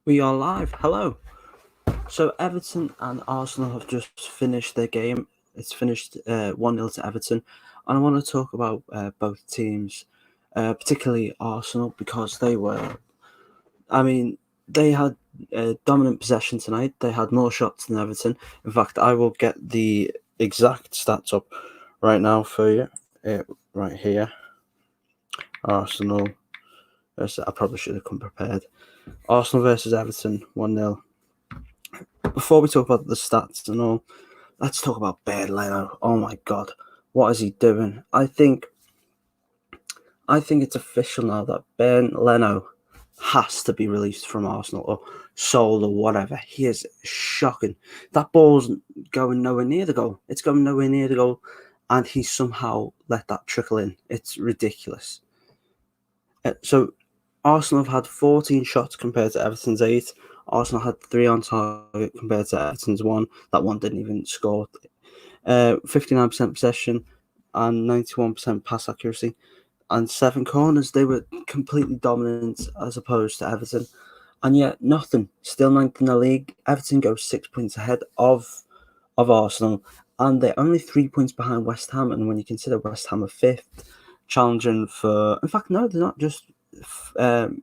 We are live. Hello. So Everton and Arsenal have just finished their game. It's finished 1-0 to Everton. And I want to talk about both teams, particularly Arsenal, because I mean, they had dominant possession tonight. They had more shots than Everton. In fact, I will get the exact stats up right now for you. Right here. Arsenal. I probably should have come prepared. Arsenal versus Everton, 1-0. Before we talk about the stats and all, let's talk about Baird Leno. Oh my God, what is he doing? I think it's official now that Ben Leno has to be released from Arsenal or sold or whatever. He is shocking. That ball's going nowhere near the goal. It's going nowhere near the goal, and he somehow let that trickle in. It's ridiculous. So Arsenal have had 14 shots compared to Everton's 8. Arsenal had 3 on target compared to Everton's 1. That one didn't even score. 59% possession and 91% pass accuracy. And 7 corners. They were completely dominant as opposed to Everton. And yet, nothing. Still ninth in the league. Everton goes 6 points ahead of Arsenal. And they're only 3 points behind West Ham. And when you consider West Ham are 5th, challenging for. In fact, no, they're not just 3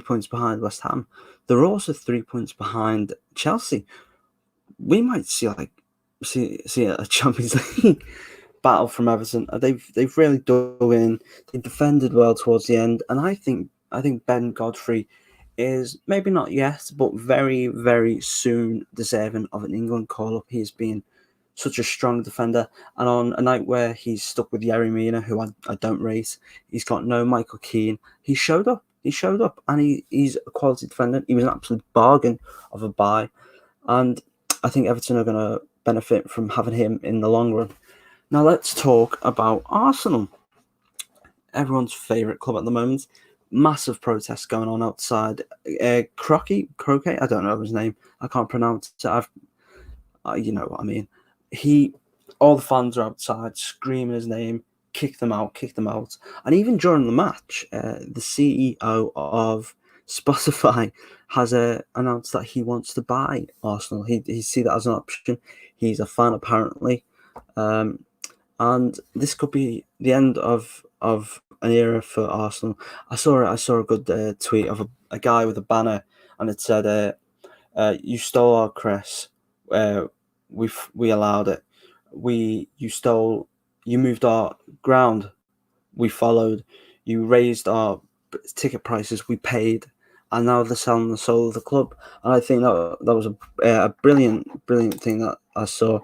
points behind West Ham. They're also 3 points behind Chelsea. We might see a Champions League battle from Everton. They've really dug in. They defended well towards the end, and I think Ben Godfrey is maybe not yet, but very very soon deserving of an England call up. He has been such a strong defender, and on a night where he's stuck with Yerry Mina, who I don't rate, he's got no Michael Keane. He showed up. He showed up, and he's a quality defender. He was an absolute bargain of a buy, and I think Everton are going to benefit from having him in the long run. Now let's talk about Arsenal, everyone's favourite club at the moment. Massive protests going on outside. Croquet, I don't know his name. I can't pronounce it. You know what I mean. He, all the fans are outside screaming his name. Kick them out, kick them out. And even during the match, the CEO of Spotify has announced that he wants to buy Arsenal. He see that as an option. He's a fan apparently. Um, and this could be the end of an era for Arsenal. I saw a good tweet of a guy with a banner, and it said, "You stole our crest. Uh, we allowed it. You moved our ground. We followed. You raised our ticket prices. We paid." And now they're selling the soul of the club, and I think that was a brilliant thing that I saw.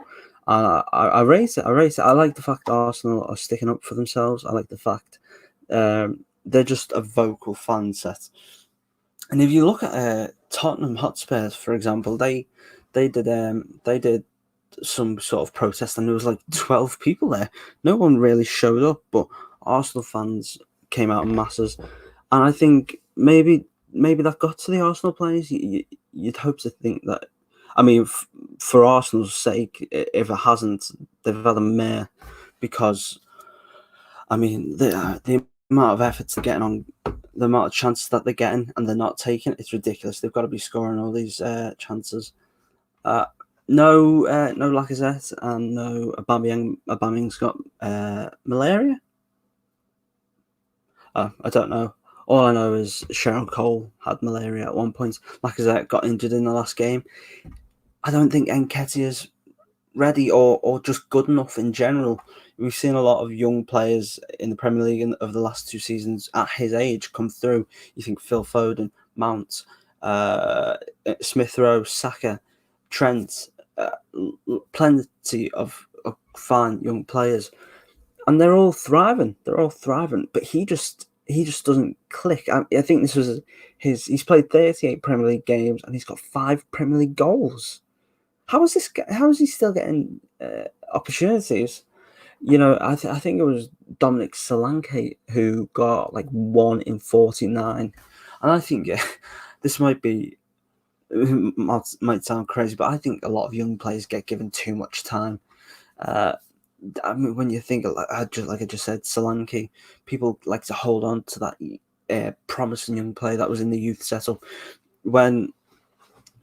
I rate it. I rate it. I like the fact Arsenal are sticking up for themselves. I like the fact they're just a vocal fan set. And if you look at Tottenham Hotspurs, for example, they did some sort of protest, and there was like 12 people there. No one really showed up, but Arsenal fans came out in masses, and I think maybe that got to the Arsenal players. You'd hope to think that. I mean, for Arsenal's sake, if it hasn't, they've had a mare, because I mean the amount of efforts they're getting on, the amount of chances that they're getting, and they're not taking, it's ridiculous. They've got to be scoring all these chances. Uh, no Lacazette and no Aubameyang. Aubameyang's got malaria. I don't know. All I know is Sharon Cole had malaria at one point. Lacazette got injured in the last game. I don't think Nketiah's ready or just good enough in general. We've seen a lot of young players in the Premier League over the last 2 seasons at his age come through. You think Phil Foden, Mount, uh, Smith Rowe, Saka, Trent, plenty of fine young players, and they're all thriving. They're all thriving, but he just doesn't click. I think this was he's played 38 Premier League games and he's got 5 Premier League goals. How is this? How is he still getting opportunities? I think it was Dominic Solanke who got like 1 in 49, and I think this might sound crazy, but I think a lot of young players get given too much time. Uh, I mean, when you think like I just said, Solanke, people like to hold on to that promising young player that was in the youth setup. when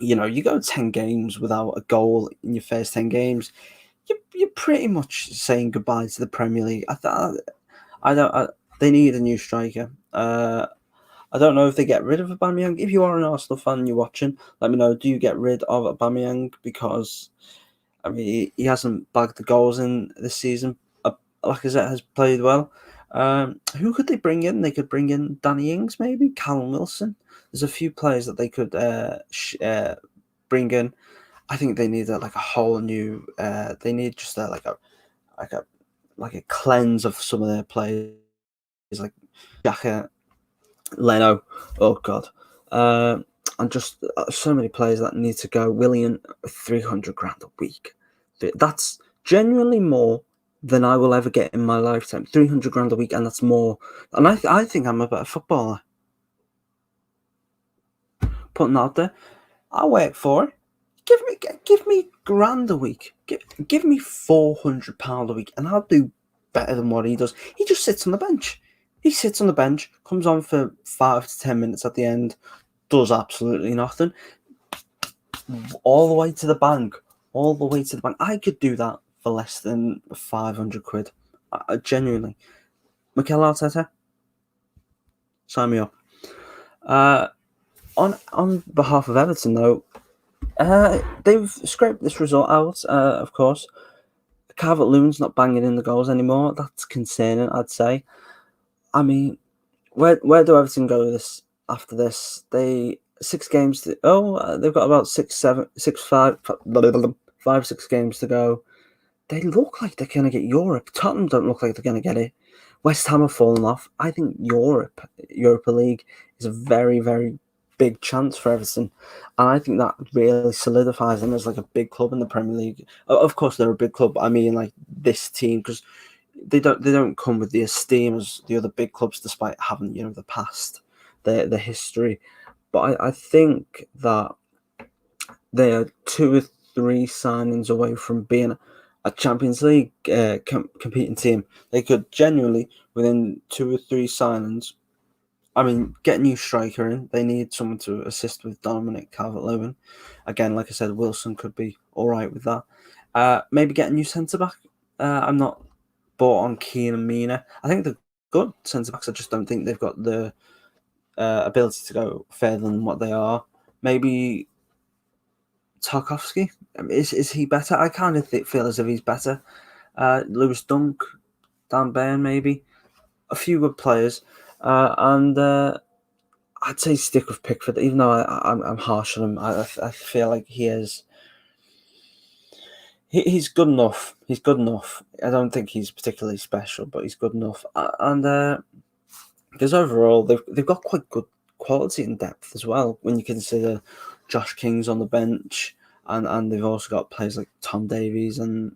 you go 10 games without a goal in your first 10 games, you're pretty much saying goodbye to the Premier League. They need a new striker. I don't know if they get rid of Aubameyang. If you are an Arsenal fan and you're watching, let me know. Do you get rid of Aubameyang? Because, I mean, he hasn't bagged the goals in this season. Lacazette has played well. Who could they bring in? They could bring in Danny Ings, maybe Callum Wilson. There's a few players that they could bring in. I think they need a whole new. They need just like a cleanse of some of their players, like Xhaka, Leno. Oh God, and just so many players that need to go. Willian, 300 grand a week. That's genuinely more than I will ever get in my lifetime. 300 grand a week, and that's more. And I think I'm a better footballer. Putting that out there, I'll work for it. Give me grand a week. Give me £400 a week, and I'll do better than what he does. He just sits on the bench. He sits on the bench, comes on for 5 to 10 minutes at the end, does absolutely nothing. All the way to the bank. All the way to the bank. I could do that for less than 500 quid. Genuinely. Mikel Arteta, sign me up. On behalf of Everton, though, they've scraped this result out, of course. Calvert-Lewin's not banging in the goals anymore. That's concerning, I'd say. I mean, where do Everton go after this? They've got about 6 games to go. They look like they're going to get Europe. Tottenham don't look like they're going to get it. West Ham have fallen off. I think Europa League is a very, very big chance for Everton, and I think that really solidifies them as like a big club in the Premier League. Of course, they're a big club. I mean, like this team, because they don't come with the esteem as the other big clubs, despite having the past, the history. But I think that they are 2 or 3 signings away from being a Champions League competing team. They could genuinely, within 2 or 3 signings, I mean, get a new striker in. They need someone to assist with Dominic Calvert-Lewin. Again, like I said, Wilson could be all right with that. Maybe get a new centre-back. I'm not bought on Keane and Mina. I think they're good centre-backs. I just don't think they've got the ability to go further than what they are. Maybe Tarkowski. Is he better? I kind of feel as if he's better. Lewis Dunk, Dan Burn, maybe. A few good players. And I'd say stick with Pickford, even though I'm harsh on him. I feel like he's good enough. He's good enough. I don't think he's particularly special, but he's good enough. And because overall, they've got quite good quality and depth as well. When you consider Josh King's on the bench, and they've also got players like Tom Davies and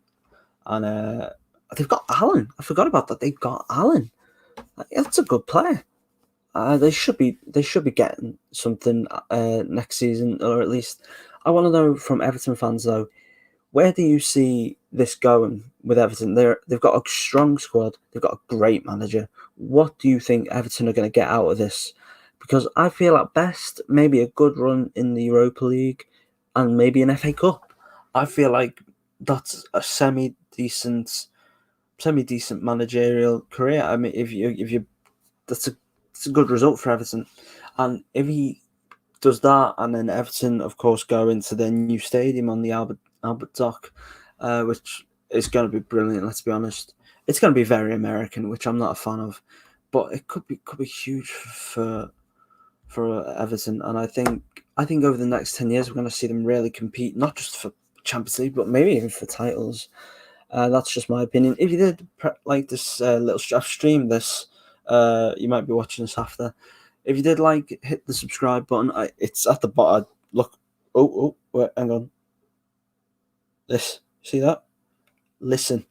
they've got Allen. I forgot about that. They've got Allen. That's a good player. They should be getting something next season, or at least I want to know from Everton fans though. Where do you see this going with Everton? They've got a strong squad. They've got a great manager. What do you think Everton are going to get out of this? Because I feel at best maybe a good run in the Europa League and maybe an FA Cup. I feel like that's a semi-decent managerial career. I mean, if you that's a good result for Everton, and if he does that, and then Everton, of course, go into their new stadium on the Albert Dock, which is going to be brilliant. Let's be honest, it's going to be very American, which I'm not a fan of, but it could be huge for Everton, and I think over the next 10 years we're going to see them really compete, not just for Champions League, but maybe even for titles. That's just my opinion. If you did like this little stream, this you might be watching this after. If you did hit the subscribe button. It's at the bottom. Look. Oh, wait, hang on. See that? Listen.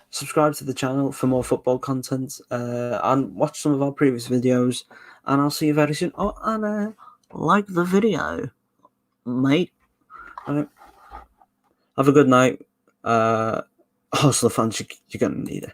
Subscribe to the channel for more football content, and watch some of our previous videos. And I'll see you very soon. Oh, and like the video, mate. Have a good night. Arsenal fans, you're gonna need it.